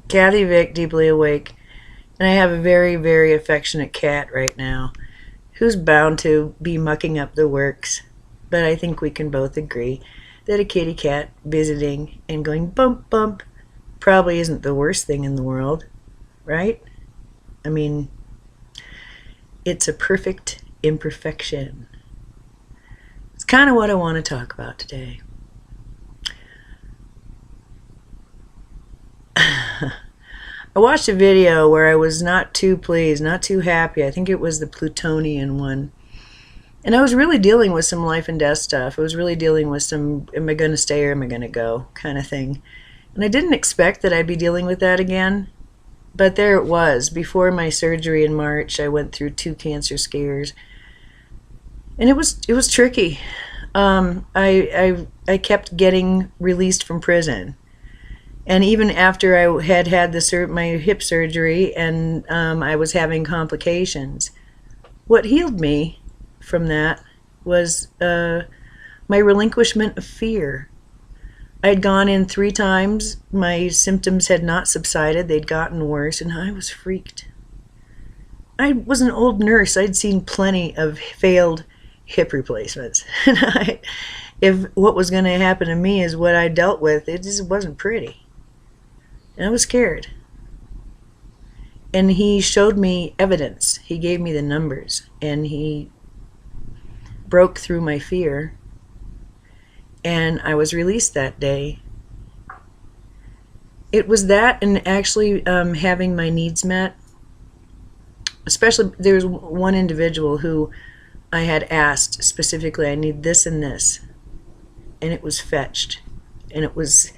Kathy Vick, deeply awake. And I have a very, very affectionate cat right now who's bound to be mucking up the works. But I think we can both agree that a kitty cat visiting and going bump bump probably isn't the worst thing in the world, right? I mean, it's a perfect imperfection. It's kind of what I want to talk about today. I watched a video where I was not too pleased, not too happy. I think it was the Plutonian one. And I was really dealing with some life and death stuff. I was really dealing with some, am I going to stay or am I going to go kind of thing. And I didn't expect that I'd be dealing with that again. But there it was. Before my surgery in March, I went through 2 cancer scares. And it was tricky. I kept getting released from prison. And even after I had my hip surgery and I was having complications, what healed me from that was my relinquishment of fear. I'd gone in 3 times. My symptoms had not subsided. They'd gotten worse, and I was freaked. I was an old nurse. I'd seen plenty of failed hip replacements. If what was going to happen to me is what I dealt with, it just wasn't pretty. And I was scared. And he showed me evidence. He gave me the numbers. And he broke through my fear. And I was released that day. It was that and actually having my needs met. Especially, there was one individual who I had asked specifically, I need this and this. And it was fetched. And it was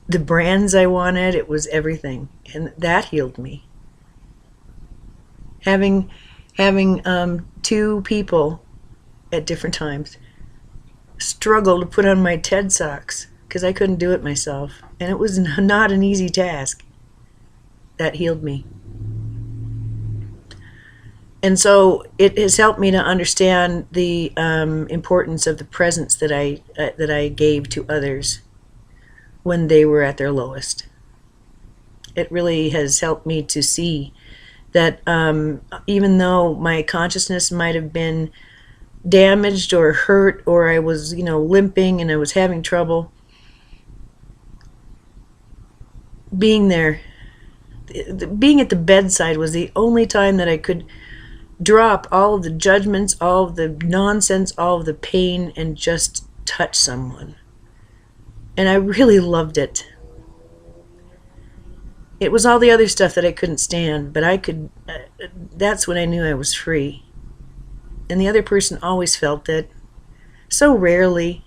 the brands I wanted, it was everything, and that healed me. Having 2 people at different times struggle to put on my TED socks because I couldn't do it myself, and it was not an easy task. That healed me. And so it has helped me to understand the importance of the presence that I gave to others when they were at their lowest. It really has helped me to see that even though my consciousness might have been damaged or hurt, or I was, limping and I was having trouble, being there, being at the bedside was the only time that I could drop all of the judgments, all of the nonsense, all of the pain, and just touch someone. And I really loved it. It was all the other stuff that I couldn't stand, but I could, that's when I knew I was free. And the other person always felt it, so rarely.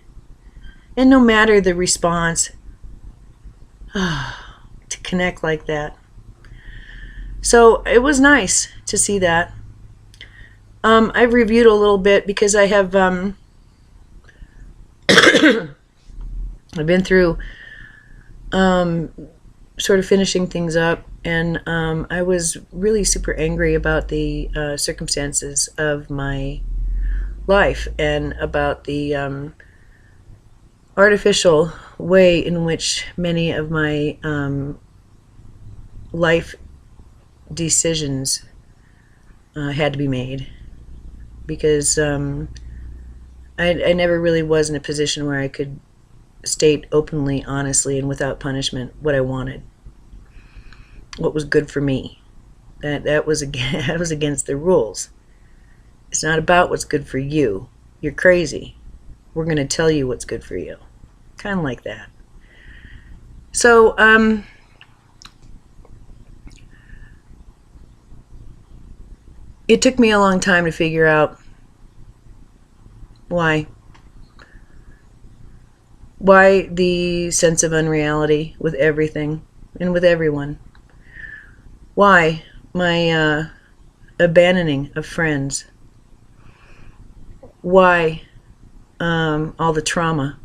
And no matter the response, to connect like that. So it was nice to see that. I've reviewed a little bit because I have I've been through sort of finishing things up, and I was really super angry about the circumstances of my life and about the artificial way in which many of my life decisions had to be made, because I never really was in a position where I could state openly, honestly, and without punishment what I wanted, what was good for me. That was against the rules. It's not about what's good for you. You're crazy. We're going to tell you what's good for you. Kind of like that. So, it took me a long time to figure out why. Why the sense of unreality with everything and with everyone? Why my abandoning of friends? Why all the trauma?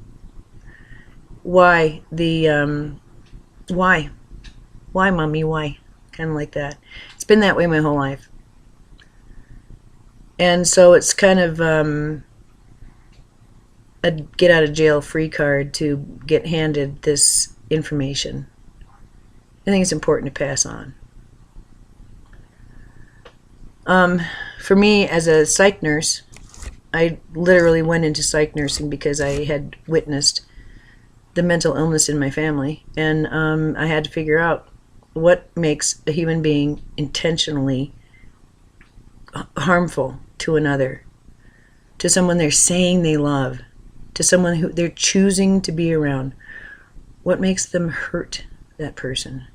Why the why? Why, mommy? Why? Kind of like that. It's been that way my whole life. And so it's kind of a get out of jail free card to get handed this information. I think it's important to pass on. For me, as a psych nurse, I literally went into psych nursing because I had witnessed the mental illness in my family, and I had to figure out what makes a human being intentionally harmful to another, to someone they're saying they love, to someone who they're choosing to be around. What makes them hurt that person?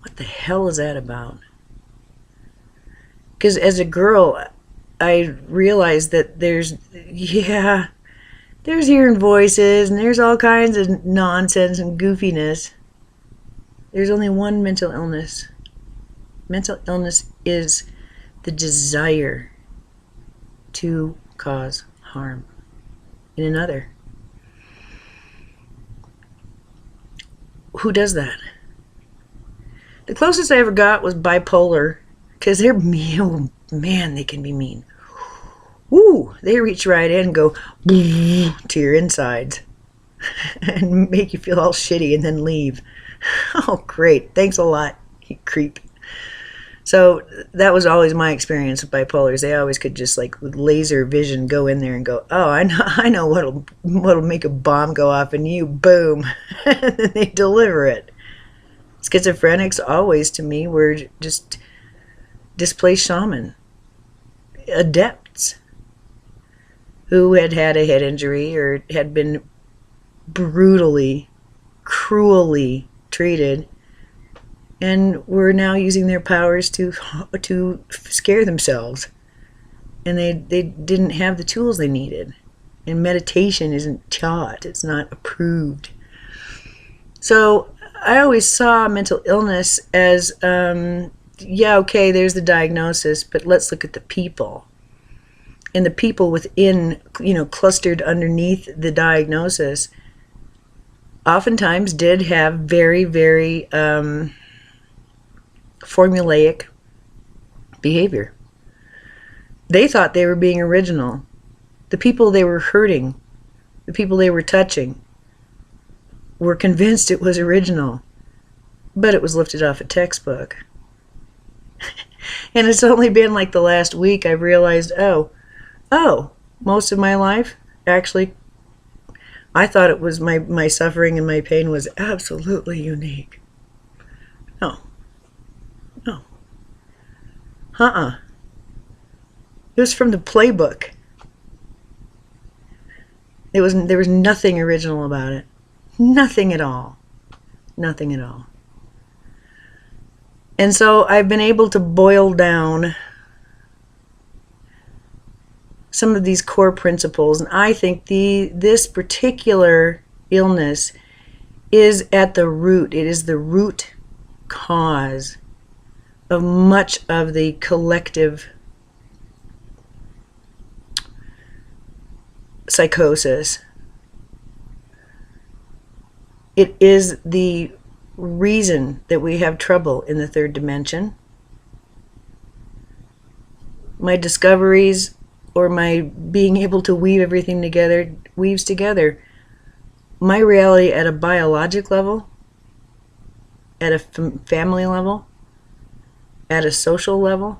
What the hell is that about? Because as a girl, I realized that there's hearing voices and there's all kinds of nonsense and goofiness. There's only one mental illness. Mental illness is the desire to cause harm in another. Who does that? The closest I ever got was bipolar, because they're mean. Oh, man, they can be mean. Woo! They reach right in and go to your insides and make you feel all shitty and then leave. Oh, great. Thanks a lot, you creep. So that was always my experience with bipolars. They always could just, like, with laser vision, go in there and go, oh, I know what'll make a bomb go off in you. Boom. And then they deliver it. Schizophrenics always, to me, were just displaced shaman, adepts who had had a head injury or had been brutally, cruelly treated, and were now using their powers to scare themselves. And they didn't have the tools they needed. And meditation isn't taught. It's not approved. So I always saw mental illness as, yeah, okay, there's the diagnosis, but let's look at the people. And the people within, clustered underneath the diagnosis oftentimes did have very, very formulaic behavior. They thought they were being original. The people they were hurting, the people they were touching, were convinced it was original, but it was lifted off a textbook. And it's only been like the last week I've realized, oh, most of my life, actually, I thought it was my suffering and my pain was absolutely unique. No. It was from the playbook. There was nothing original about it. Nothing at all. Nothing at all. And so I've been able to boil down some of these core principles, and I think this particular illness is at the root. It is the root cause of much of the collective psychosis. It is the reason that we have trouble in the third dimension. My discoveries, or my being able to weave everything together, weaves together my reality at a biologic level, at a family level, at a social level,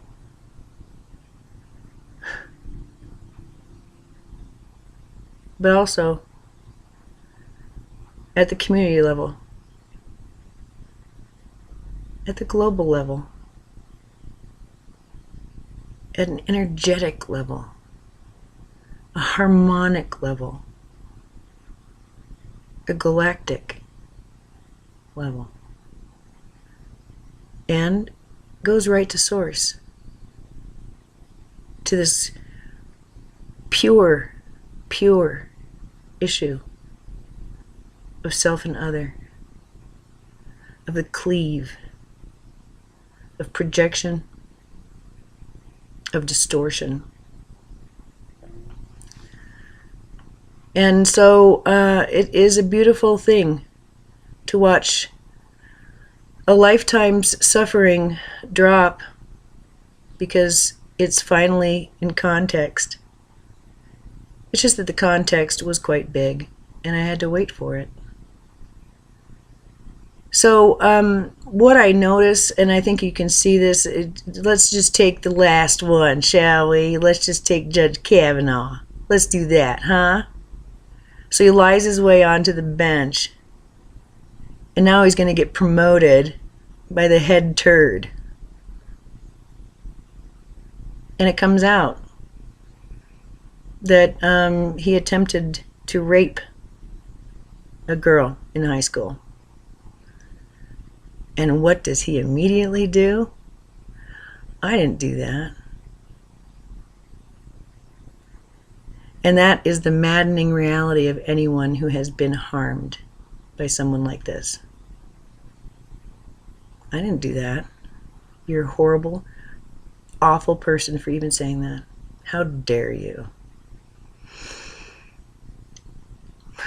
but also at the community level, at the global level, at an energetic level, a harmonic level, a galactic level, and goes right to source, to this pure issue of self and other, of the cleave, of projection, of distortion. And so it is a beautiful thing to watch a lifetime's suffering drop because it's finally in context. It's just that the context was quite big and I had to wait for it. So what I notice, and I think you can see this, let's just take the last one, shall we? Let's just take Judge Kavanaugh. Let's do that, huh? So he lies his way onto the bench, and now he's going to get promoted by the head turd. And it comes out that he attempted to rape a girl in high school. And what does he immediately do? I didn't do that. And that is the maddening reality of anyone who has been harmed by someone like this. I didn't do that. You're a horrible, awful person for even saying that. How dare you?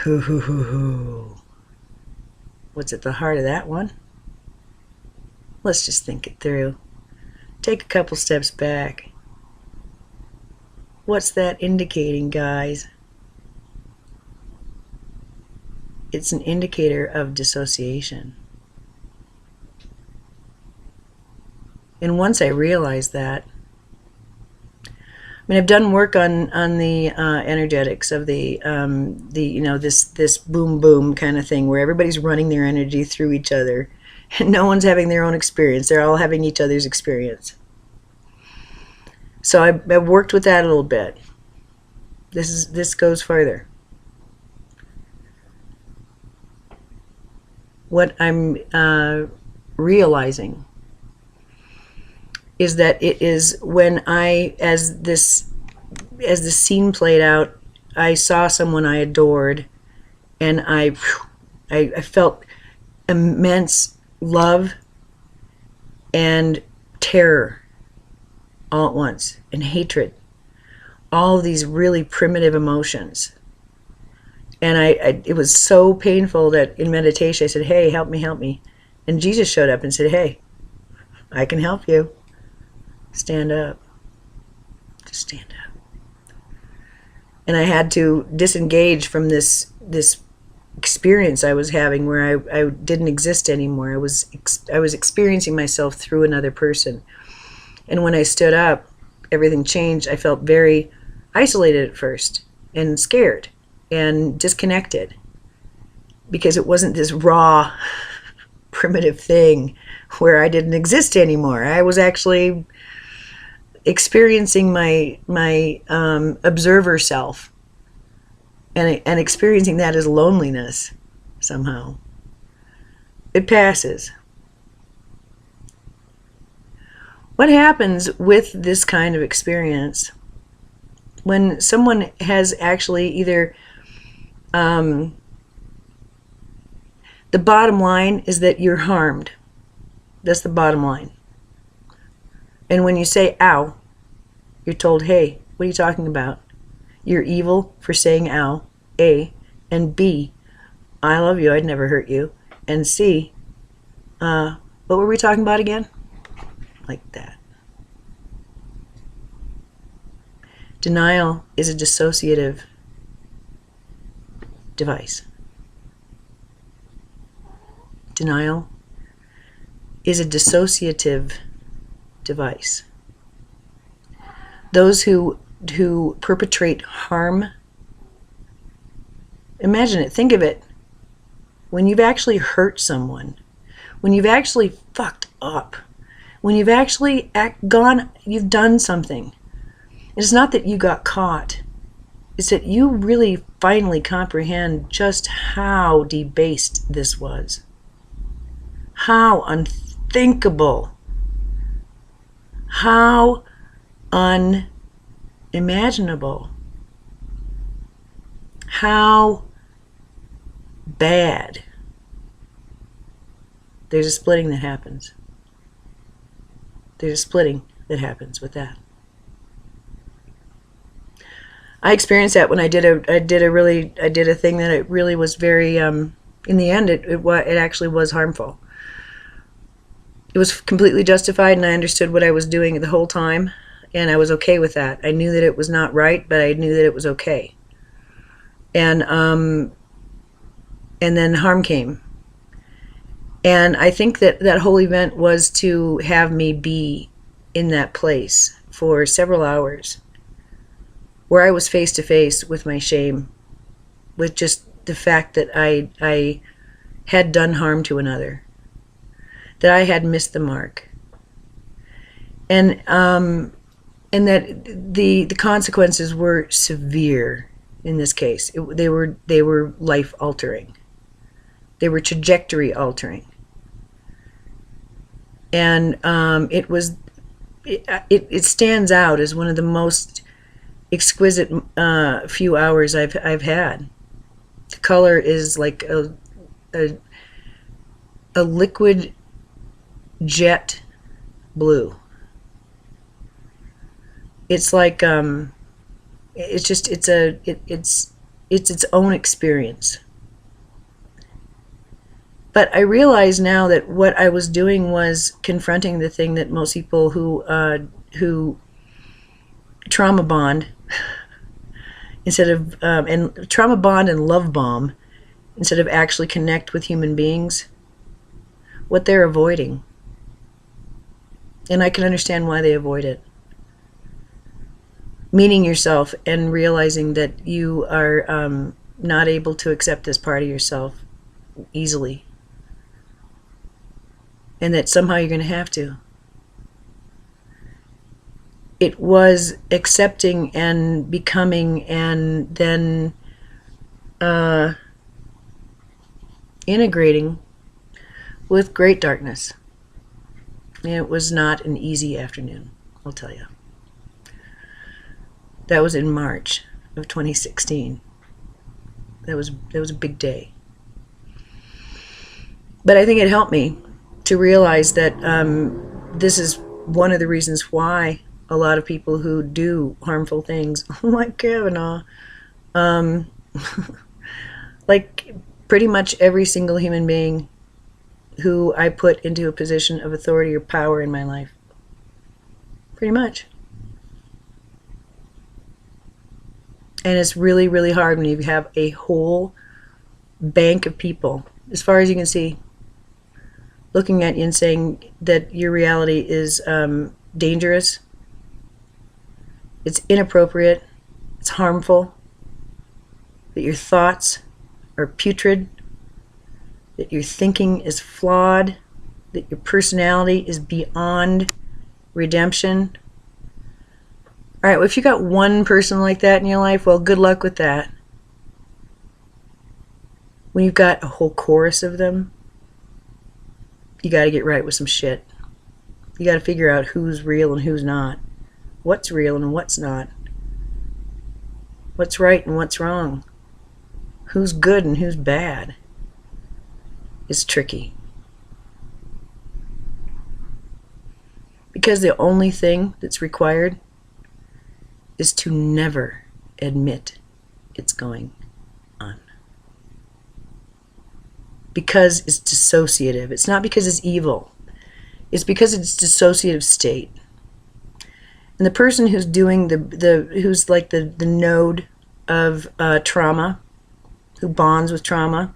Hoo hoo hoo hoo. What's at the heart of that one? Let's just think it through. Take a couple steps back. What's that indicating, guys? It's an indicator of dissociation. And once I realized that, I mean, I've done work on the energetics of the this boom boom kind of thing, where everybody's running their energy through each other, and no one's having their own experience. They're all having each other's experience. So I've worked with that a little bit. This goes further. What I'm realizing is that it is when as the scene played out, I saw someone I adored, and I felt immense love and terror all at once, and hatred, all of these really primitive emotions. And it was so painful that in meditation I said, hey, help me. And Jesus showed up and said, hey, I can help you. Stand up. Just stand up. And I had to disengage from this experience I was having, where I didn't exist anymore. I was experiencing myself through another person. And when I stood up, everything changed. I felt very isolated at first, and scared and disconnected, because it wasn't this raw, primitive thing where I didn't exist anymore. I was actually experiencing my observer self, and experiencing that as loneliness somehow. It passes. What happens with this kind of experience when someone has actually either the bottom line is that you're harmed. That's the bottom line. And when you say ow, you're told, hey, what are you talking about? You're evil for saying ow, A. And B, I love you, I'd never hurt you. And C, what were we talking about again? Like that. Denial is a dissociative device. Denial is a dissociative device. Those who perpetrate harm, imagine it, think of it, when you've actually hurt someone, when you've actually fucked up, when you've actually you've done something. It's not that you got caught. It's that you really finally comprehend just how debased this was. How unthinkable. How unimaginable. How bad. There's a splitting that happens. There's a splitting that happens with that. I experienced that when I did a thing that it really was very in the end it actually was harmful. It was completely justified, and I understood what I was doing the whole time, and I was okay with that. I knew that it was not right, but I knew that it was okay. And then harm came. And I think that that whole event was to have me be in that place for several hours where I was face to face with my shame, with just the fact that I had done harm to another, that I had missed the mark, and that the consequences were severe in this case. They were life altering. They were trajectory altering, and it stands out as one of the most exquisite few hours I've had. The color is like a liquid jet blue. It's like it's its own experience. But I realize now that what I was doing was confronting the thing that most people who trauma bond instead of and trauma bond and love bomb instead of actually connect with human beings, what they're avoiding. And I can understand why they avoid it. Meeting yourself and realizing that you are not able to accept this part of yourself easily. And that somehow you're going to have to. It was accepting and becoming and then integrating with great darkness. And it was not an easy afternoon, I'll tell you. That was in March of 2016. That was a big day. But I think it helped me to realize that this is one of the reasons why a lot of people who do harmful things, like Kavanaugh, like pretty much every single human being who I put into a position of authority or power in my life, pretty much. And it's really, really hard when you have a whole bank of people, as far as you can see, looking at you and saying that your reality is dangerous, it's inappropriate, it's harmful, that your thoughts are putrid, that your thinking is flawed, that your personality is beyond redemption. All right, well, if you got one person like that in your life, well, good luck with that. When you've got a whole chorus of them, you got to get right with some shit. You got to figure out who's real and who's not. What's real and what's not. What's right and what's wrong. Who's good and who's bad. It's tricky. Because the only thing that's required is to never admit it's going on. Because it's dissociative. It's not because it's evil. It's because it's dissociative state. And the person who's doing who's like the node of trauma, who bonds with trauma,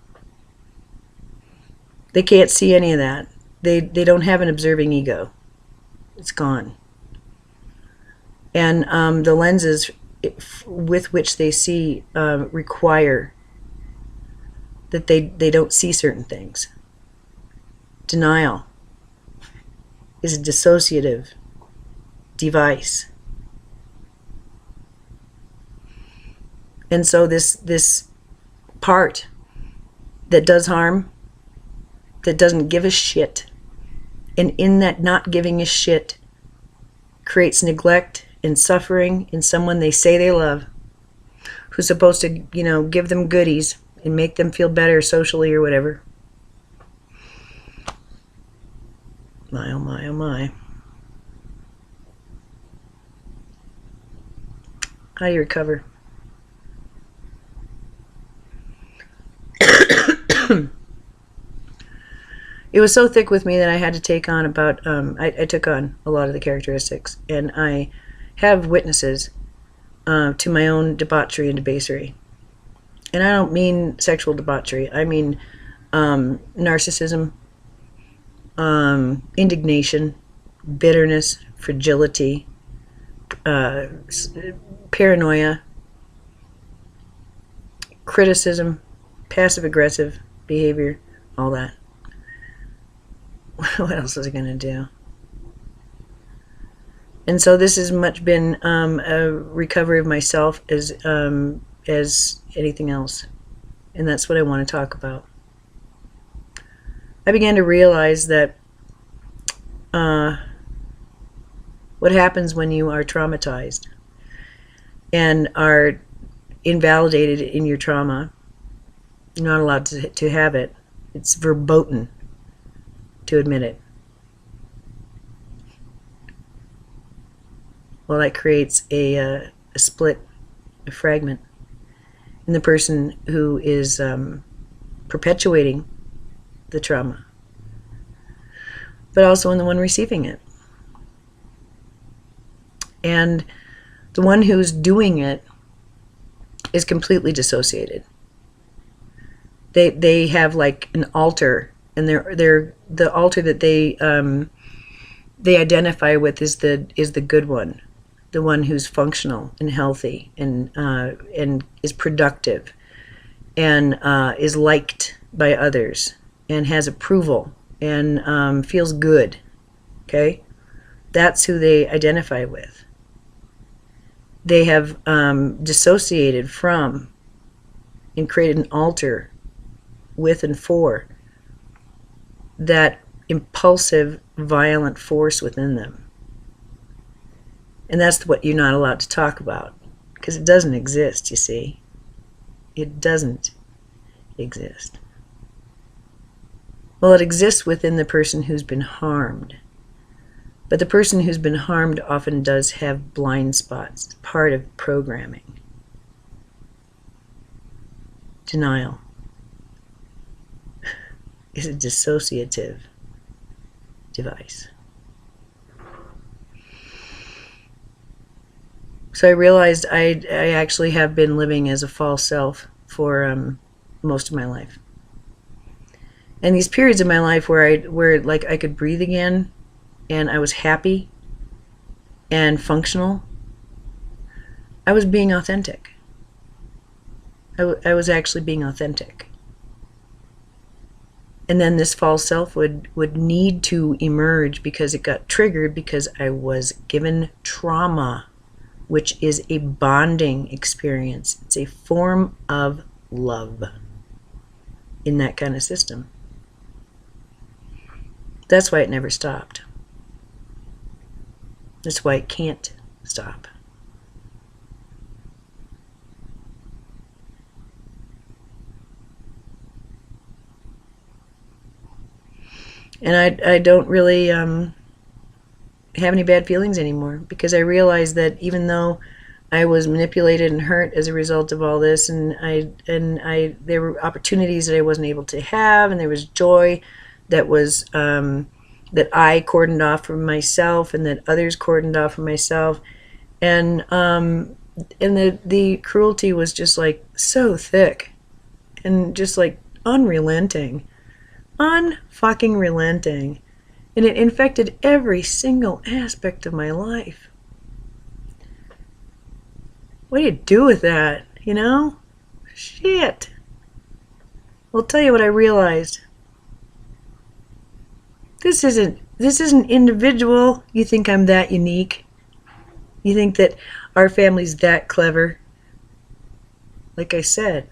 they can't see any of that. They don't have an observing ego. It's gone. And the lenses with which they see require that they don't see certain things. Denial is a dissociative device. And so this part that does harm, that doesn't give a shit, and in that not giving a shit creates neglect and suffering in someone they say they love, who's supposed to, give them goodies and make them feel better socially or whatever. My, oh my, oh my. How do you recover? It was so thick with me that I had to take on I took on a lot of the characteristics, and I have witnesses to my own debauchery and debasery. And I don't mean sexual debauchery. I mean narcissism, indignation, bitterness, fragility, paranoia, criticism, passive-aggressive behavior, all that. What else is it going to do? And so this has much been a recovery of myself as anything else. And that's what I want to talk about. I began to realize that what happens when you are traumatized and are invalidated in your trauma, you're not allowed to have it. It's verboten to admit it. Well, that creates a split, a fragment in the person who is perpetuating the trauma, but also in the one receiving it. And the one who's doing it is completely dissociated. They have like an altar, and they're the altar that they identify with is the good one, the one who's functional and healthy and is productive and is liked by others and has approval and feels good. Okay, that's who they identify with. They have dissociated from and created an altar with and for that impulsive, violent force within them. And that's what you're not allowed to talk about, because it doesn't exist, you see. It doesn't exist. Well, it exists within the person who's been harmed. But the person who's been harmed often does have blind spots. It's part of programming. Denial is a dissociative device. So I realized I actually have been living as a false self for most of my life. And these periods of my life where like I could breathe again and I was happy and functional, I was being authentic. I was actually being authentic. And then this false self would need to emerge because it got triggered because I was given trauma, which is a bonding experience. It's a form of love in that kind of system. That's why it never stopped. That's why it can't stop. And I don't really have any bad feelings anymore, because I realized that even though I was manipulated and hurt as a result of all this, and there were opportunities that I wasn't able to have, and there was joy that was that I cordoned off from myself, and that others cordoned off from myself, and the cruelty was just like so thick, and just like unrelenting. Unfucking relenting. And it infected every single aspect of my life. What do you do with that, you know? Shit. Well, I'll tell you what I realized. This isn't individual. You think I'm that unique? You think that our family's that clever? Like I said,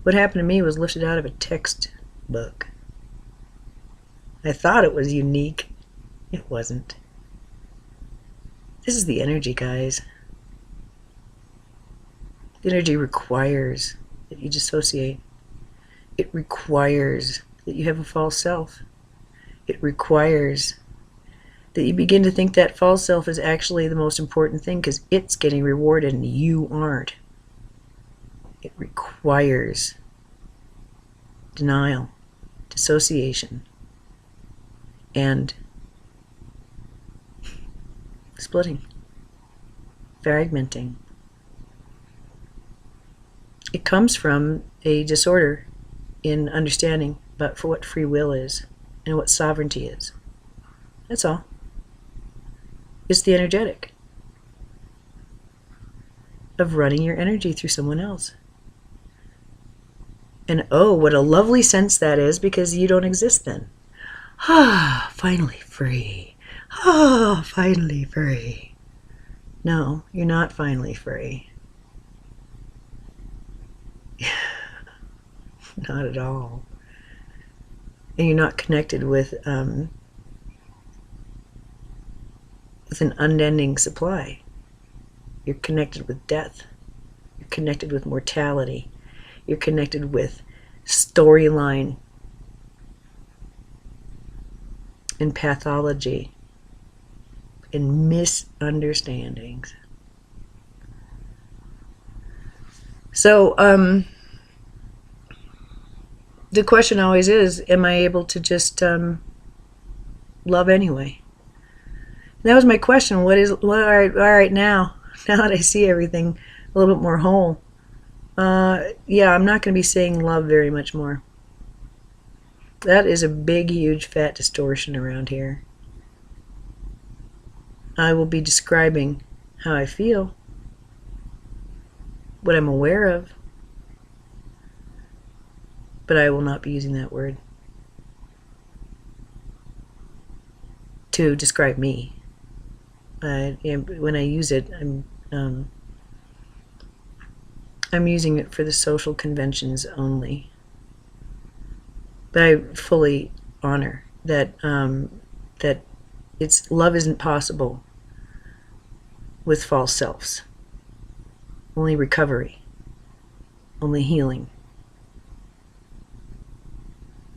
what happened to me was lifted out of a textbook. I thought it was unique. It wasn't. This is the energy, guys. The energy requires that you dissociate. It requires that you have a false self. It requires that you begin to think that false self is actually the most important thing, because it's getting rewarded and you aren't. It requires denial, dissociation, and splitting, fragmenting. It comes from a disorder in understanding about for what free will is. and what sovereignty is. That's all. It's the energetic of running your energy through someone else. And oh, what a lovely sense that is, because you don't exist then. Ah, finally free. Ah, finally free. No, you're not finally free. Not at all. And you're not connected with an unending supply. You're connected with death. You're connected with mortality. You're connected with storyline and pathology and misunderstandings. So, the question always is, am I able to just love anyway? And that was my question. All right now that I see everything a little bit more whole, yeah, I'm not going to be saying love very much more. That is a big, huge, fat distortion around here. I will be describing how I feel, what I'm aware of, but I will not be using that word to describe me. When I use it, I'm using it for the social conventions only. But I fully honor that that love isn't possible with false selves. Only recovery, only healing.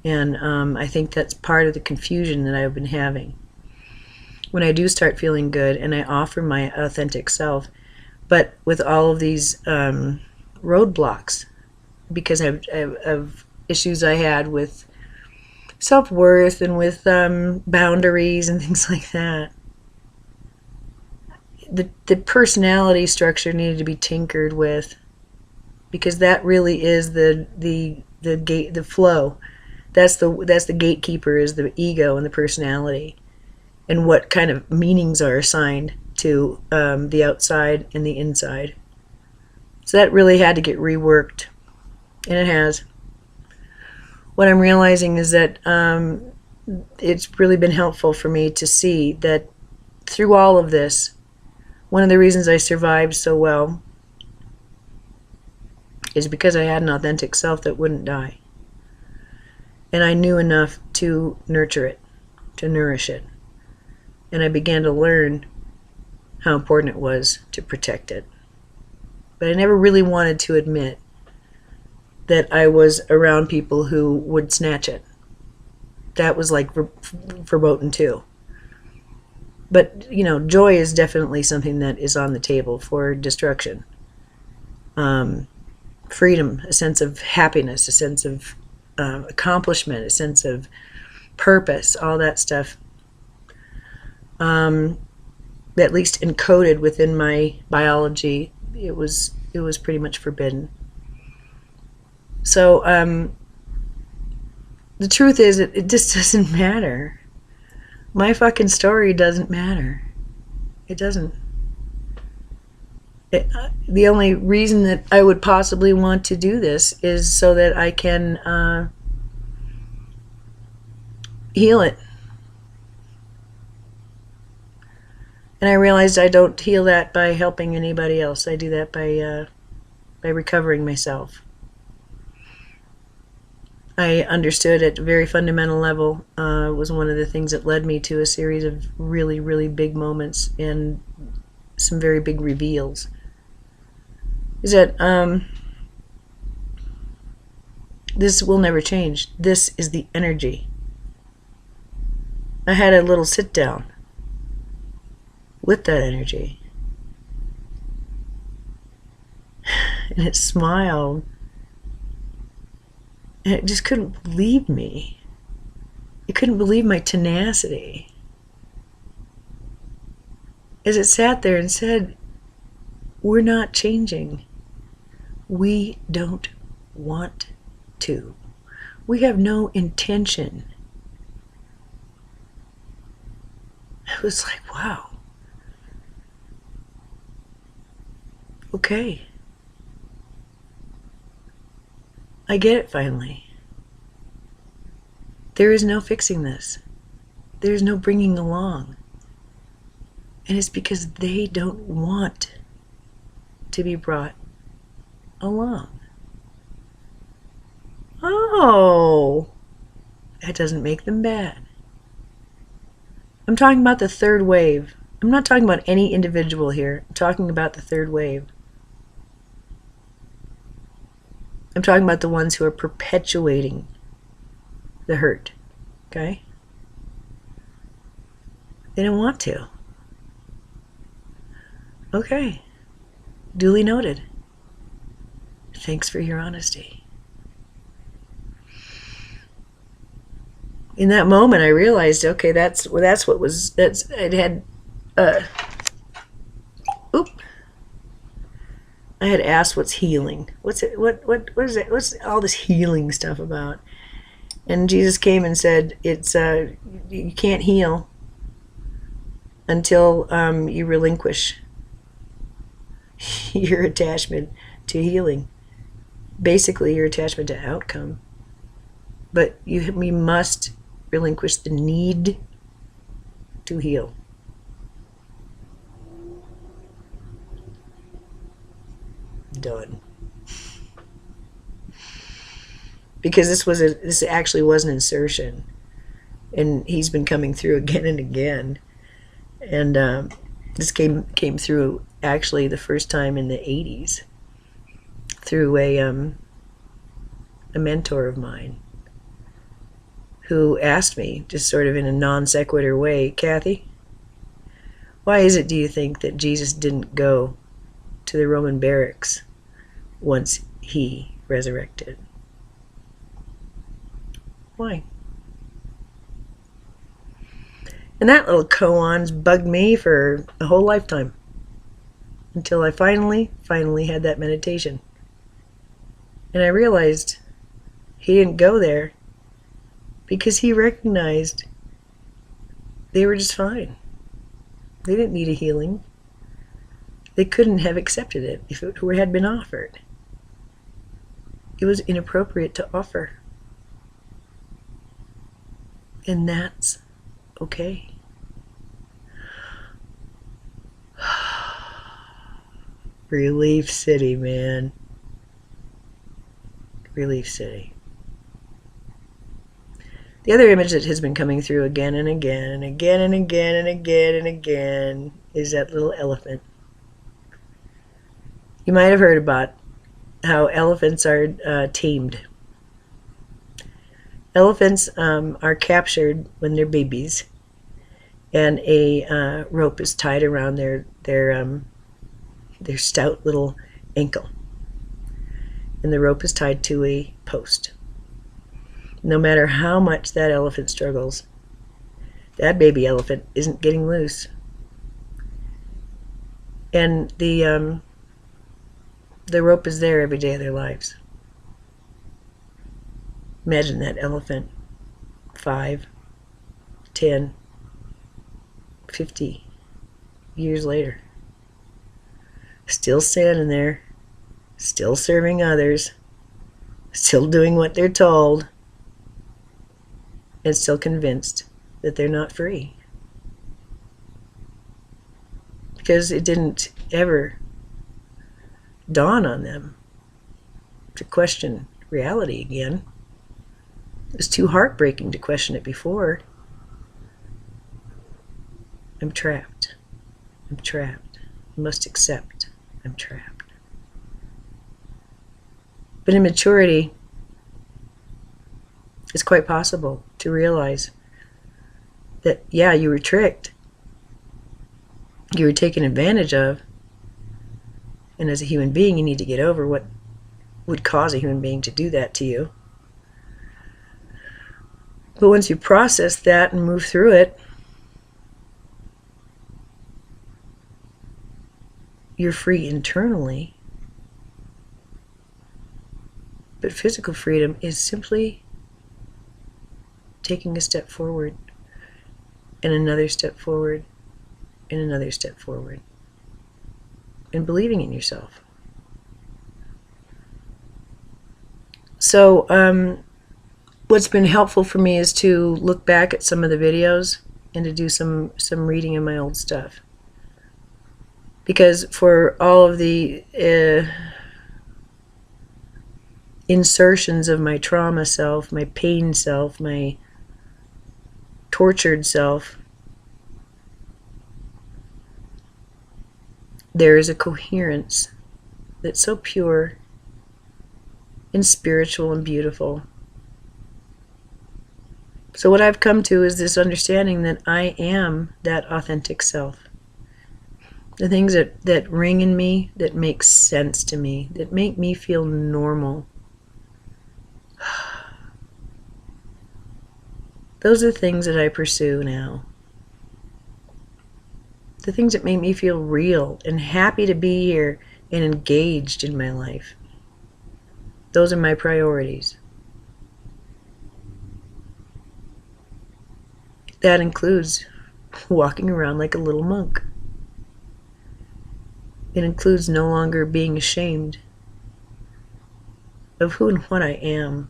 And I think that's part of the confusion that I've been having. When I do start feeling good and I offer my authentic self, but with all of these roadblocks, because of issues I had with self-worth and with boundaries and things like that, the personality structure needed to be tinkered with, because that really is the gate, the flow. That's the gatekeeper, is the ego and the personality, and what kind of meanings are assigned to the outside and the inside. So that really had to get reworked, and it has. What I'm realizing is that it's really been helpful for me to see that through all of this, one of the reasons I survived so well is because I had an authentic self that wouldn't die. And I knew enough to nurture it, to nourish it. And I began to learn how important it was to protect it. But I never really wanted to admit that I was around people who would snatch it. That was like verboten too. But, joy is definitely something that is on the table for destruction. Freedom, a sense of happiness, a sense of accomplishment, a sense of purpose, all that stuff, at least encoded within my biology, it was pretty much forbidden. So the truth is, it just doesn't matter. My fucking story doesn't matter. It doesn't. The only reason that I would possibly want to do this is so that I can heal it. And I realized I don't heal that by helping anybody else. I do that by recovering myself. I understood at a very fundamental level, was one of the things that led me to a series of really, really big moments and some very big reveals, is that this will never change. This is the energy. I had a little sit down with that energy, and it smiled. And it just couldn't believe me. It couldn't believe my tenacity. As it sat there and said, we're not changing. We don't want to. We have no intention I was like, wow. Okay. I get it finally. There is no fixing this. There is no bringing along. And it's because they don't want to be brought along. Oh, that doesn't make them bad. I'm talking about the third wave. I'm not talking about any individual here. I'm talking about the third wave. I'm talking about the ones who are perpetuating the hurt. Okay? They don't want to. Okay. Duly noted. Thanks for your honesty. In that moment, I realized, okay, that's what was, it had, I had asked what's healing. What is it? What's all this healing stuff about? And Jesus came and said, it's, you can't heal until you relinquish your attachment to healing. Basically, your attachment to outcome. But we must relinquish the need to heal. Done. Because this actually was an insertion, and he's been coming through again and again, and this came through actually the first time in the 80s through a mentor of mine who asked me, just sort of in a non sequitur way, Kathy, why is it, do you think, that Jesus didn't go to the Roman barracks once he resurrected? Why? And that little koan's bugged me for a whole lifetime, until I finally had that meditation. And I realized he didn't go there because he recognized they were just fine. They didn't need a healing. They couldn't have accepted it if it had been offered. It was inappropriate to offer. And that's okay. Relief City, man. Relief City. The other image that has been coming through again and again and again and again and again and again is that little elephant. You might have heard about how elephants are tamed. Elephants are captured when they're babies, and a rope is tied around their stout little ankle, and the rope is tied to a post. No matter how much that elephant struggles, that baby elephant isn't getting loose. And the rope is there every day of their lives. Imagine that elephant 5, 10, 50 years later. Still standing there, still serving others, still doing what they're told, and still convinced that they're not free. Because it didn't ever dawn on them to question reality again. It was too heartbreaking to question it before. I'm trapped. I'm trapped. I must accept I'm trapped. But in maturity, it's quite possible to realize that, yeah, you were tricked. You were taken advantage of. And as a human being, you need to get over what would cause a human being to do that to you. But once you process that and move through it, you're free internally. But physical freedom is simply taking a step forward and another step forward, and another step forward, and believing in yourself. So what's been helpful for me is to look back at some of the videos and to do some reading of my old stuff. Because for all of the insertions of my trauma self, my pain self, my tortured self, there is a coherence that's so pure and spiritual and beautiful. So what I've come to is this understanding that I am that authentic self. The things that ring in me, that make sense to me, that make me feel normal. Those are the things that I pursue now. The things that make me feel real and happy to be here and engaged in my life. Those are my priorities. That includes walking around like a little monk. It includes no longer being ashamed of who and what I am,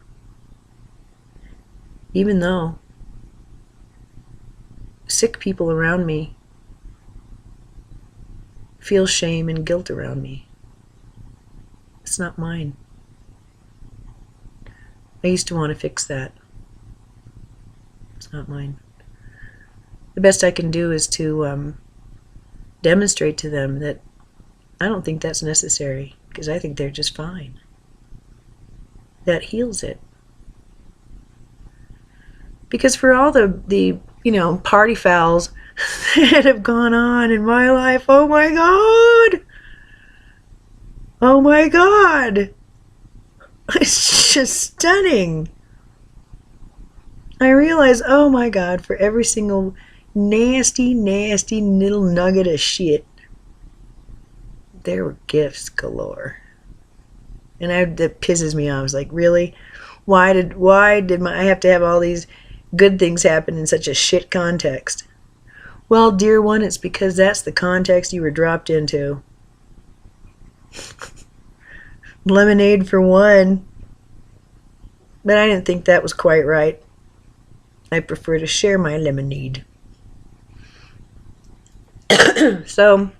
even though sick people around me feel shame and guilt around me. It's not mine. I used to want to fix that. It's not mine. The best I can do is to demonstrate to them that I don't think that's necessary, because I think they're just fine. That heals it. Because for all the party fouls that have gone on in my life, oh my God! Oh my God! It's just stunning. I realize, oh my God, for every single nasty, nasty little nugget of shit, there were gifts galore. And that pisses me off. I was like, really? Why did I have to have all these good things happen in such a shit context? Well, dear one, it's because that's the context you were dropped into. Lemonade for one. But I didn't think that was quite right. I prefer to share my lemonade. So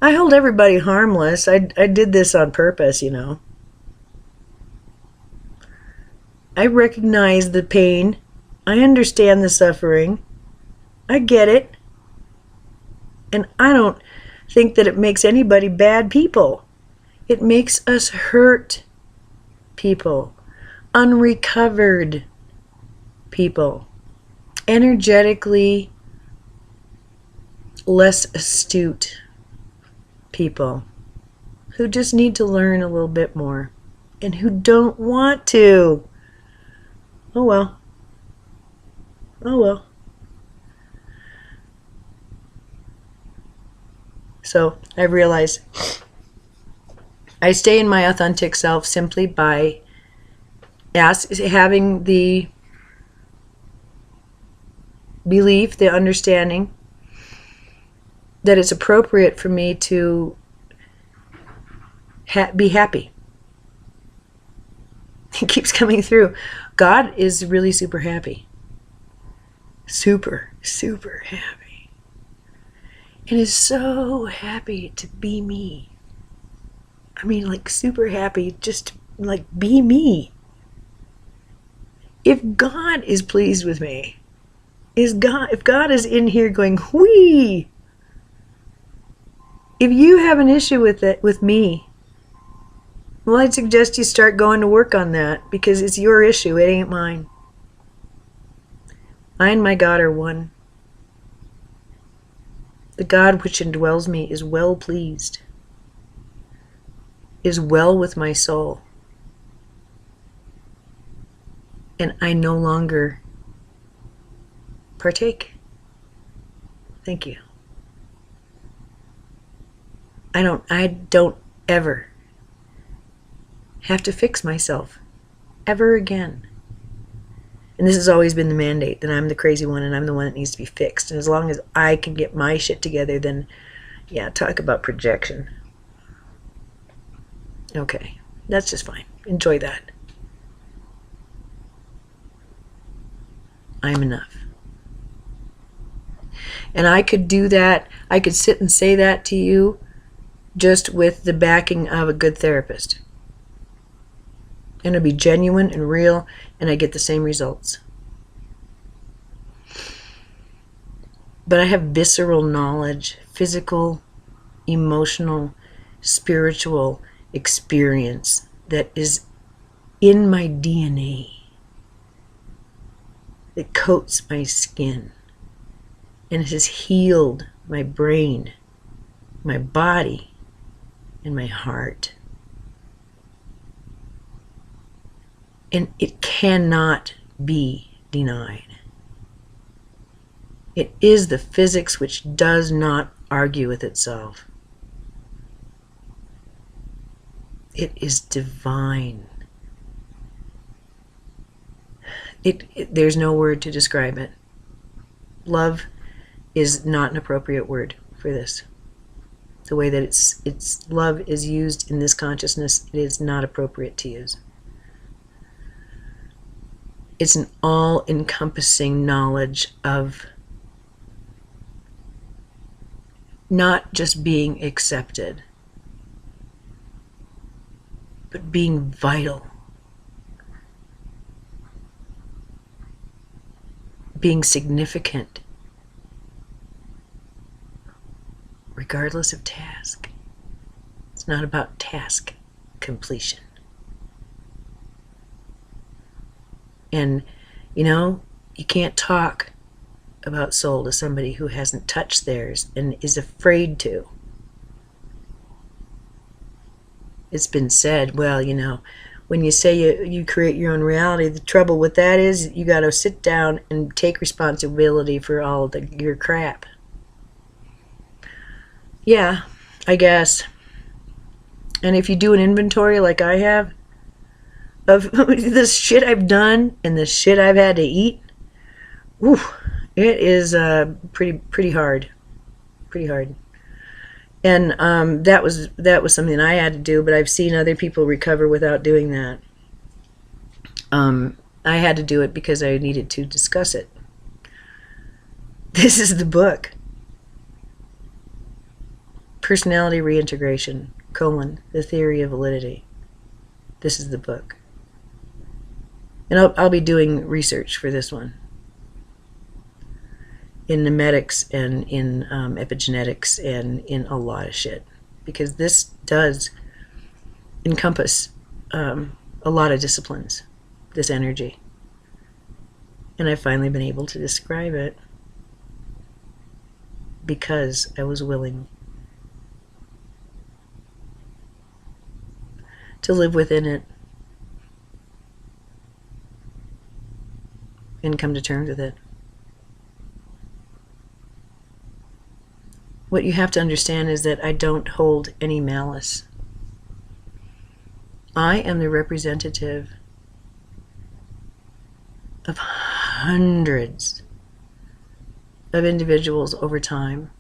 I hold everybody harmless. I did this on purpose, I recognize the pain. I understand the suffering. I get it. And I don't think that it makes anybody bad people. It makes us hurt people, unrecovered people, energetically less astute people who just need to learn a little bit more and who don't want to. Oh well. Oh well. So I realize I stay in my authentic self simply by having the belief, the understanding that it's appropriate for me to be happy. It keeps coming through. God is really super happy. Super, super happy. And is so happy to be me. I mean, like, super happy just to, like, be me. If God is pleased with me, if God is in here going, whee! If you have an issue with me, well, I'd suggest you start going to work on that, because it's your issue, it ain't mine. I and my God are one. The God which indwells me is well pleased, is well with my soul. And I no longer partake. Thank you. I don't ever have to fix myself ever again. And this has always been the mandate, that I'm the crazy one and I'm the one that needs to be fixed. And as long as I can get my shit together, then, yeah, talk about projection. Okay, that's just fine. Enjoy that. I'm enough. And I could do that. I could sit and say that to you just with the backing of a good therapist. And it'll be genuine and real, and I get the same results. But I have visceral knowledge, physical, emotional, spiritual experience that is in my DNA. It coats my skin and has healed my brain, my body, and my heart. And it cannot be denied. It is the physics which does not argue with itself. It is divine. There's no word to describe it. Love is not an appropriate word for this. The way that it's love is used in this consciousness, it is not appropriate to use. It's an all-encompassing knowledge of not just being accepted, but being vital, being significant, regardless of task. It's not about task completion. And, you know, you can't talk about soul to somebody who hasn't touched theirs and is afraid to. It's been said, well, you know, when you say you create your own reality, the trouble with that is you got to sit down and take responsibility for all of your crap. Yeah, I guess. And if you do an inventory like I have of the shit I've done and the shit I've had to eat, whew, it is pretty hard. Pretty hard. And that was something I had to do, but I've seen other people recover without doing that. I had to do it because I needed to discuss it. This is the book. Personality Reintegration, the Theory of Validity. This is the book. And I'll be doing research for this one. In nemetics and in epigenetics and in a lot of shit. Because this does encompass a lot of disciplines, this energy. And I've finally been able to describe it because I was willing to live within it and come to terms with it. What you have to understand is that I don't hold any malice. I am the representative of hundreds of individuals over time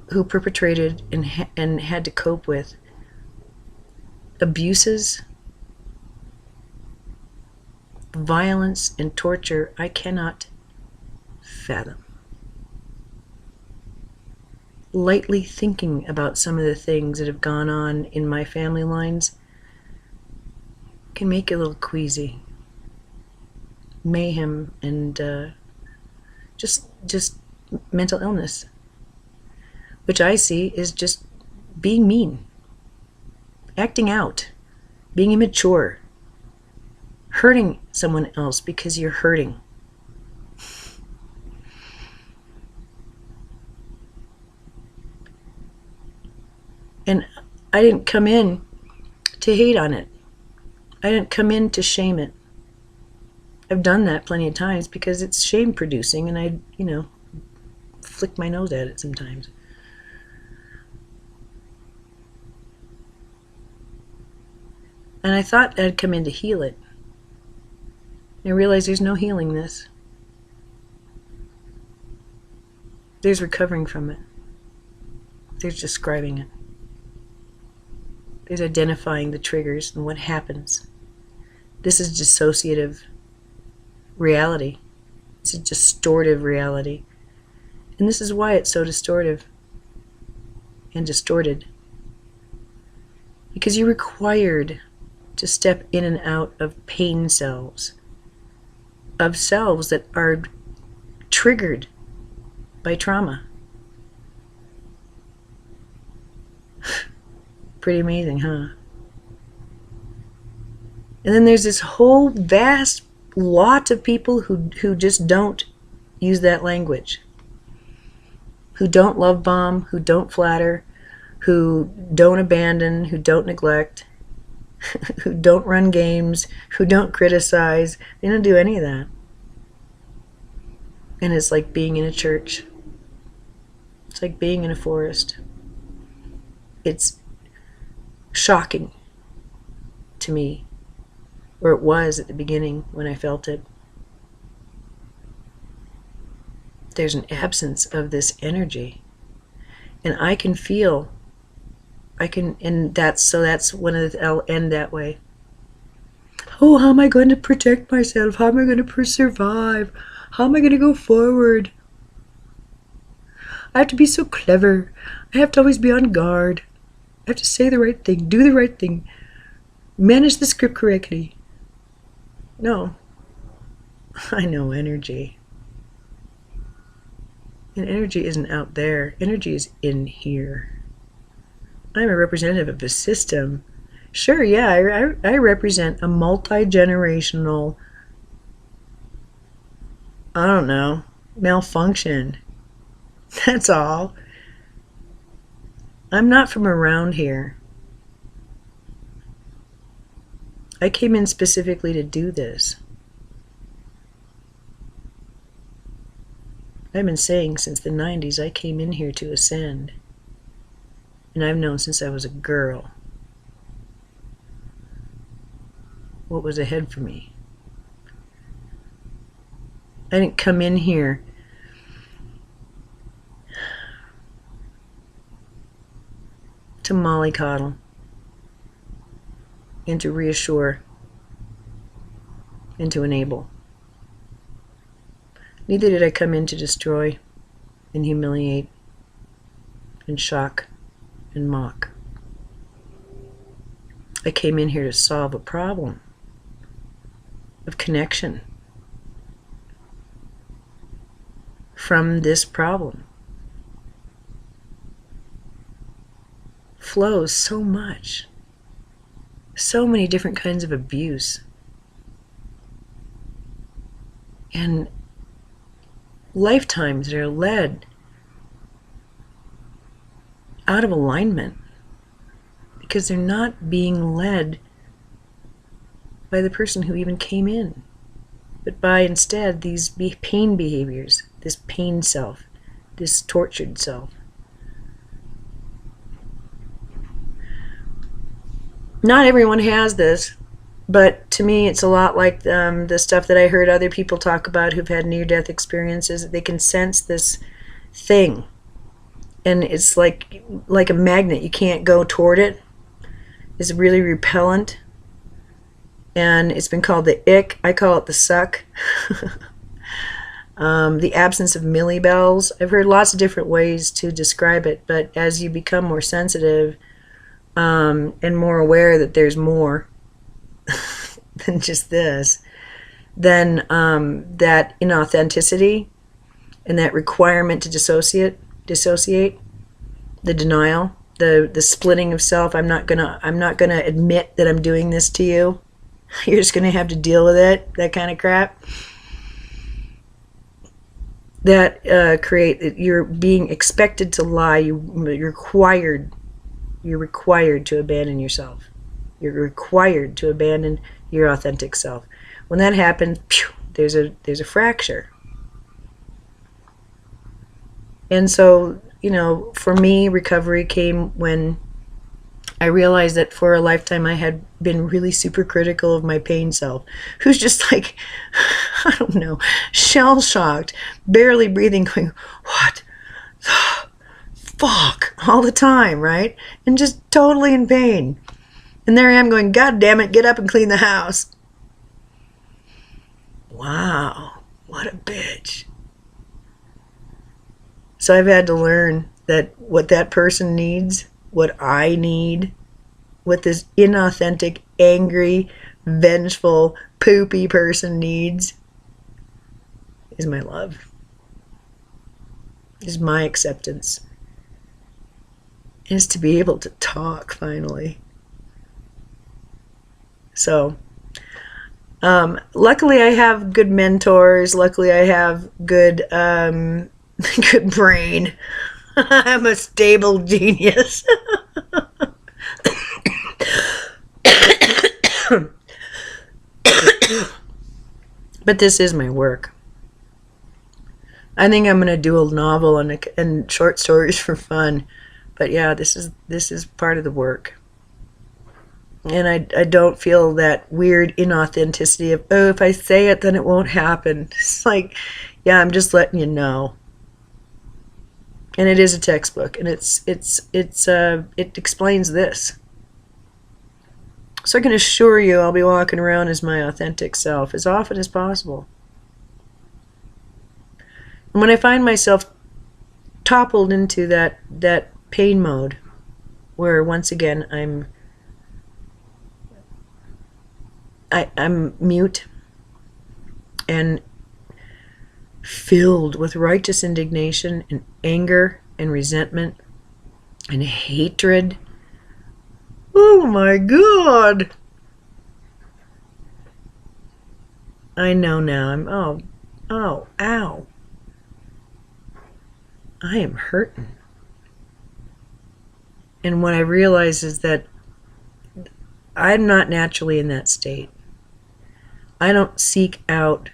who perpetrated and had to cope with abuses, violence, and torture I cannot fathom. Lightly thinking about some of the things that have gone on in my family lines can make you a little queasy. Mayhem and just mental illness, which I see is just being mean, acting out, being immature, hurting someone else because you're hurting. And I didn't come in to hate on it. I didn't come in to shame it. I've done that plenty of times because it's shame producing, and I, flick my nose at it sometimes. And I thought I'd come in to heal it. I realized there's no healing this. There's recovering from it. There's describing it. There's identifying the triggers and what happens. This is dissociative reality. It's a distortive reality. And this is why it's so distortive and distorted. Because you're required to step in and out of pain cells, of selves that are triggered by trauma. Pretty amazing, huh? And then there's this whole vast lot of people who just don't use that language, who don't love bomb, who don't flatter, who don't abandon, who don't neglect, who don't run games, who don't criticize. They don't do any of that. And it's like being in a church. It's like being in a forest. It's shocking to me, or it was at the beginning when I felt it. There's an absence of this energy, and I can feel, and that's one of the, I'll end that way. Oh, how am I going to protect myself? How am I going to survive? How am I going to go forward? I have to be so clever. I have to always be on guard. I have to say the right thing, do the right thing, manage the script correctly. No, I know energy. And energy isn't out there. Energy is in here. I'm a representative of a system. Sure, yeah, I represent a multi-generational, I don't know, malfunction. That's all. I'm not from around here. I came in specifically to do this. I've been saying since the 90s I came in here to ascend. And I've known since I was a girl what was ahead for me. I didn't come in here to mollycoddle and to reassure and to enable. Neither did I come in to destroy and humiliate and shock and mock. I came in here to solve a problem of connection from this problem. Flows so much. So many different kinds of abuse. And lifetimes that are led out of alignment because they're not being led by the person who even came in, but by instead these pain behaviors, this pain self, this tortured self. Not everyone has this, but to me it's a lot like the stuff that I heard other people talk about who've had near-death experiences. They can sense this thing, and it's like a magnet. You can't go toward it. It's really repellent, and it's been called the ick. I call it the suck. The absence of Millie bells. I've heard lots of different ways to describe it, but as you become more sensitive and more aware that there's more than just this, then that inauthenticity and that requirement to dissociate, the denial, the splitting of self. I'm not gonna admit that I'm doing this to you. You're just gonna have to deal with it. That kind of crap. That you're being expected to lie. You're required to abandon yourself. You're required to abandon your authentic self. When that happens, there's a fracture. And so, for me, recovery came when I realized that for a lifetime I had been really super critical of my pain self, who's just like, I don't know, shell-shocked, barely breathing, going, what the fuck, all the time, right? And just totally in pain. And there I am going, God damn it, get up and clean the house. Wow, what a bitch. So I've had to learn that what that person needs, what I need, what this inauthentic, angry, vengeful, poopy person needs is my love, is my acceptance, is to be able to talk finally. So, luckily I have good mentors. Luckily I have good, good brain. I'm a stable genius. But this is my work. I think I'm going to do a novel and short stories for fun. But yeah, this is part of the work. And I don't feel that weird inauthenticity of, oh, if I say it, then it won't happen. It's like, yeah, I'm just letting you know. And it is a textbook, and it explains this. So I can assure you I'll be walking around as my authentic self as often as possible. And when I find myself toppled into that pain mode, where once again I'm mute and filled with righteous indignation and anger and resentment and hatred. Oh my God. I know now. Ow. I am hurting. And what I realize is that I'm not naturally in that state. I don't seek out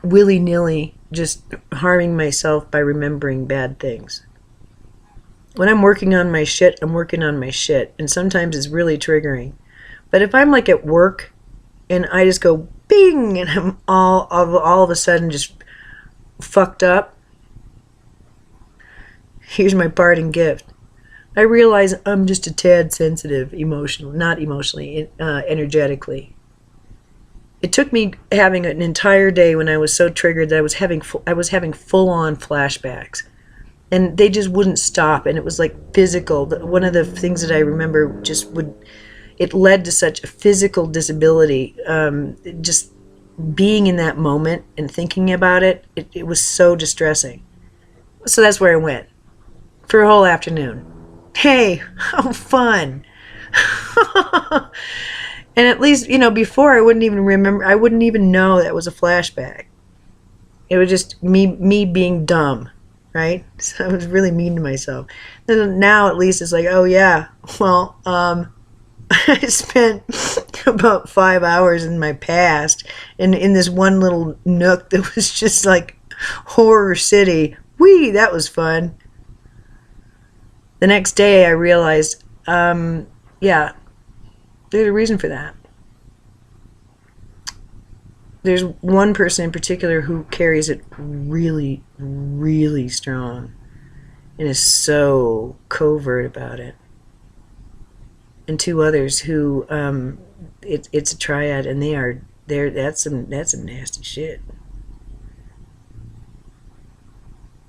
willy-nilly just harming myself by remembering bad things. When I'm working on my shit, I'm working on my shit, and sometimes it's really triggering. But if I'm like at work and I just go bing and I'm all of a sudden just fucked up, here's my parting gift. I realize I'm just a tad sensitive, not emotionally, energetically. It took me having an entire day when I was so triggered that I was having full-on flashbacks, and they just wouldn't stop. And it was like physical. One of the things that I remember it led to such a physical disability. Just being in that moment and thinking about it was so distressing. So that's where I went for a whole afternoon. Hey, how fun. And at least, before I wouldn't even know that was a flashback. It was just me being dumb, right? So I was really mean to myself. And now at least it's like, oh yeah, well, I spent about 5 hours in my past in this one little nook that was just like horror city. Whee, that was fun. The next day I realized, yeah, there's a reason for that. There's one person in particular who carries it really, really strong and is so covert about it. And two others who, it's a triad, and that's some nasty shit.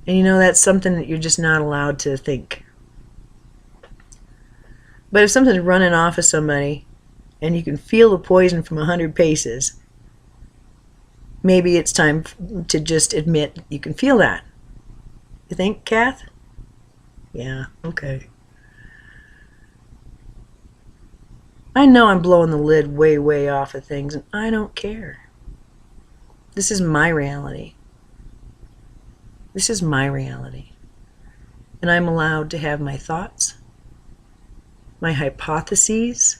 And that's something that you're just not allowed to think. But if something's running off of somebody and you can feel the poison from 100 paces, maybe it's time to just admit you can feel that. You think, Kath? Yeah, okay. I know I'm blowing the lid way, way off of things, and I don't care. This is my reality. This is my reality. And I'm allowed to have my thoughts, my hypotheses,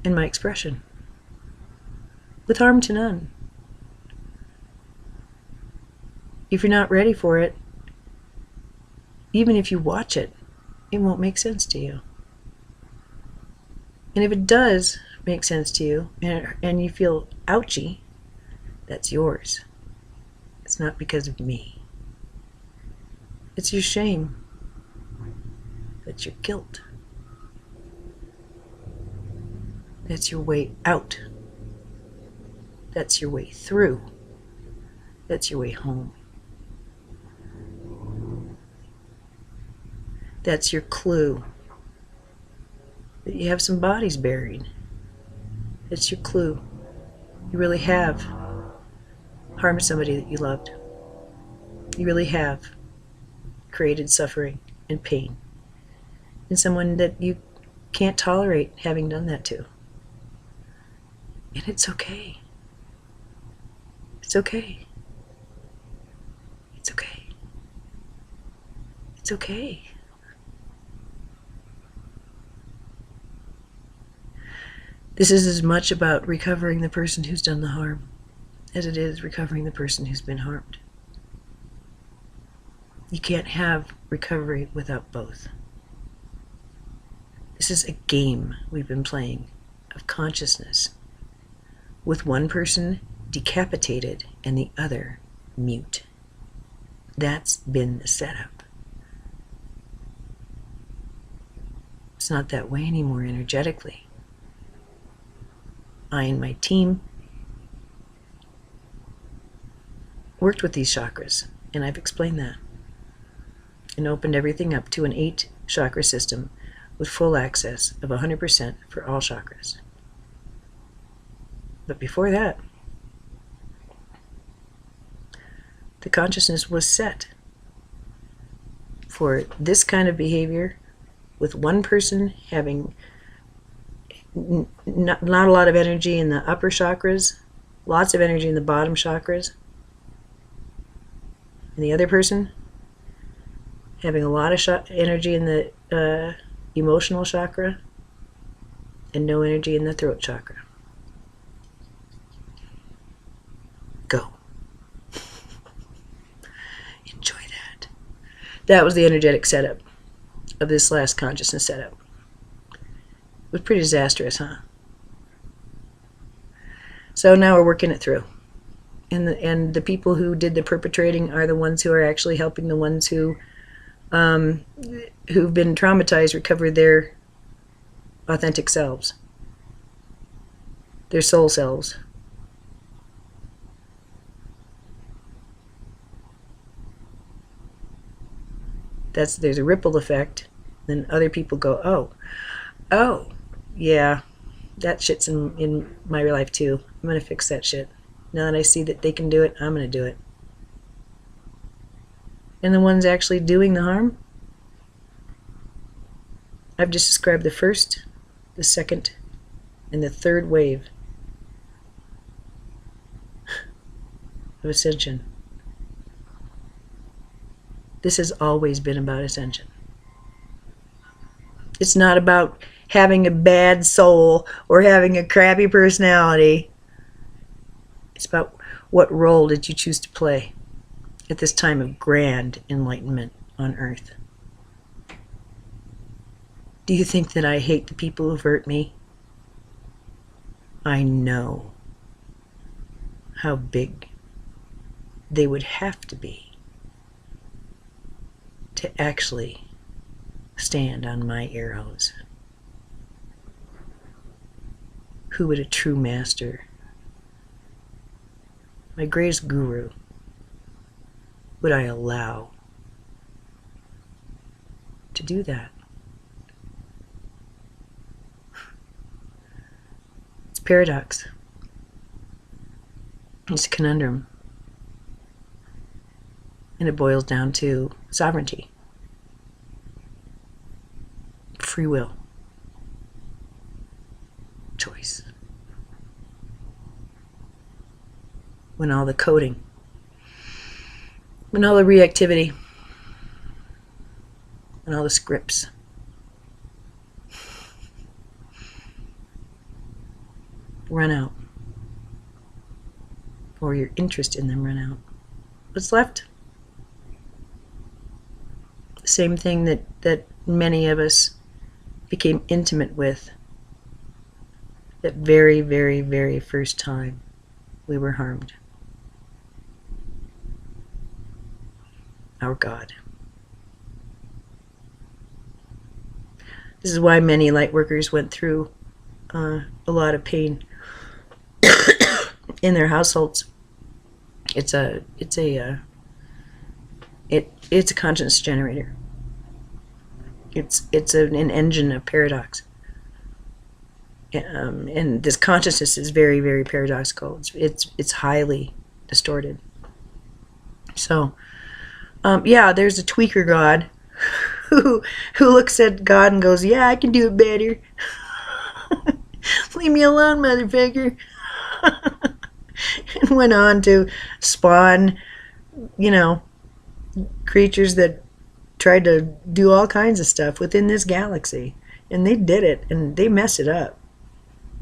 and my expression, with harm to none. If you're not ready for it, even if you watch it, it won't make sense to you. And if it does make sense to you and you feel ouchy, that's yours. It's not because of me. It's your shame. That's your guilt. That's your way out. That's your way through. That's your way home. That's your clue that you have some bodies buried. That's your clue. You really have harmed somebody that you loved. You really have created suffering and pain in someone that you can't tolerate having done that to. And it's okay. It's okay. It's okay. It's okay. This is as much about recovering the person who's done the harm as it is recovering the person who's been harmed. You can't have recovery without both. This is a game we've been playing of consciousness, with one person decapitated and the other mute. That's been the setup. It's not that way anymore energetically. I and my team worked with these chakras, and I've explained that, and opened everything up to an 8 chakra system with full access of 100% for all chakras. But before that, the consciousness was set for this kind of behavior, with one person having not a lot of energy in the upper chakras, lots of energy in the bottom chakras, and the other person having a lot of energy in the emotional chakra and no energy in the throat chakra. Go. Enjoy that. That was the energetic setup of this last consciousness setup. It was pretty disastrous, huh? So now we're working it through. And the people who did the perpetrating are the ones who are actually helping the ones who've been traumatized recover their authentic selves, their soul selves. There's a ripple effect. Then other people go, oh, yeah, that shit's in my life too. I'm going to fix that shit. Now that I see that they can do it, I'm going to do it. And the ones actually doing the harm, I've just described the first, the second, and the third wave of ascension. This has always been about ascension. It's not about having a bad soul or having a crappy personality. It's about what role did you choose to play at this time of grand enlightenment on earth. Do you think that I hate the people who've hurt me? I know how big they would have to be to actually stand on my arrows. Who would a true master, my greatest guru, would I allow to do that? It's a paradox. It's a conundrum. And it boils down to sovereignty, free will, choice. When all the coding, when all the reactivity, when all the scripts run out, or your interest in them run out, what's left? the same thing that many of us became intimate with that very, very, very first time we were harmed. Our God. This is why many light workers went through a lot of pain in their households. It's a conscience generator. It's an engine of paradox. And this consciousness is very, very paradoxical. It's highly distorted. So, there's a tweaker God who looks at God and goes, "Yeah, I can do it better. Leave me alone, motherfucker." And went on to spawn, creatures that tried to do all kinds of stuff within this galaxy. And they did it, and they messed it up.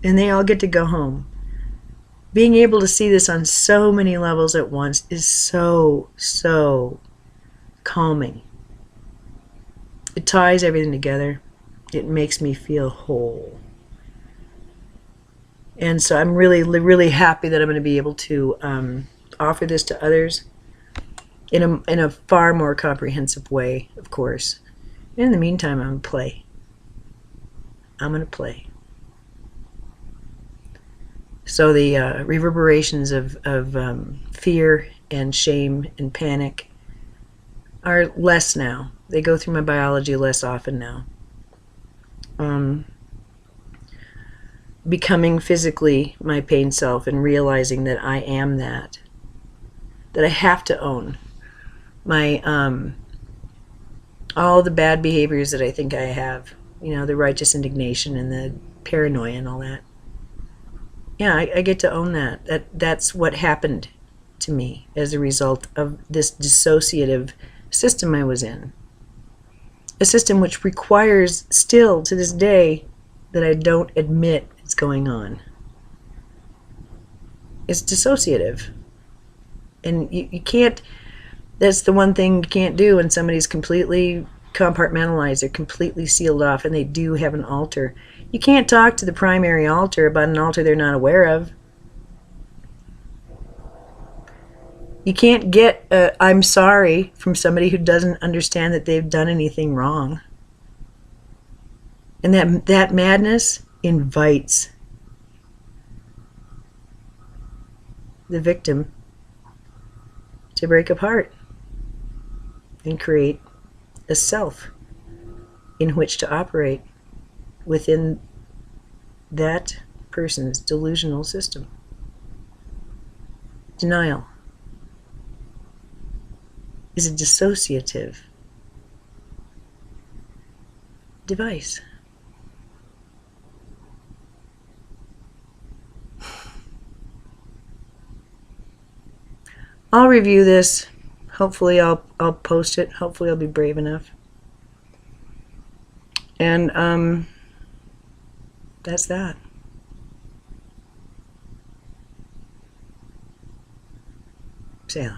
And they all get to go home. Being able to see this on so many levels at once is so, so calming. It ties everything together. It makes me feel whole. And so I'm really, really happy that I'm going to be able to offer this to others in a far more comprehensive way, of course. And in the meantime, I'm going to play. I'm going to play. So the reverberations of fear and shame and panic are less now. They go through my biology less often now. Becoming physically my pain self and realizing that I am that I have to own my all the bad behaviors that I think I have, the righteous indignation and the paranoia and all that. Yeah, I get to own that. That's what happened to me as a result of this dissociative system I was in. A system which requires still to this day that I don't admit it's going on. It's dissociative. And you can't, that's the one thing you can't do when somebody's completely compartmentalized, they're completely sealed off, and they do have an altar. You can't talk to the primary altar about an altar they're not aware of. You can't get a "I'm sorry" from somebody who doesn't understand that they've done anything wrong. And that madness invites the victim to break apart and create a self in which to operate within that person's delusional system. Denial is a dissociative device. I'll review this. Hopefully I'll post it. Hopefully I'll be brave enough. And that's that. Sail.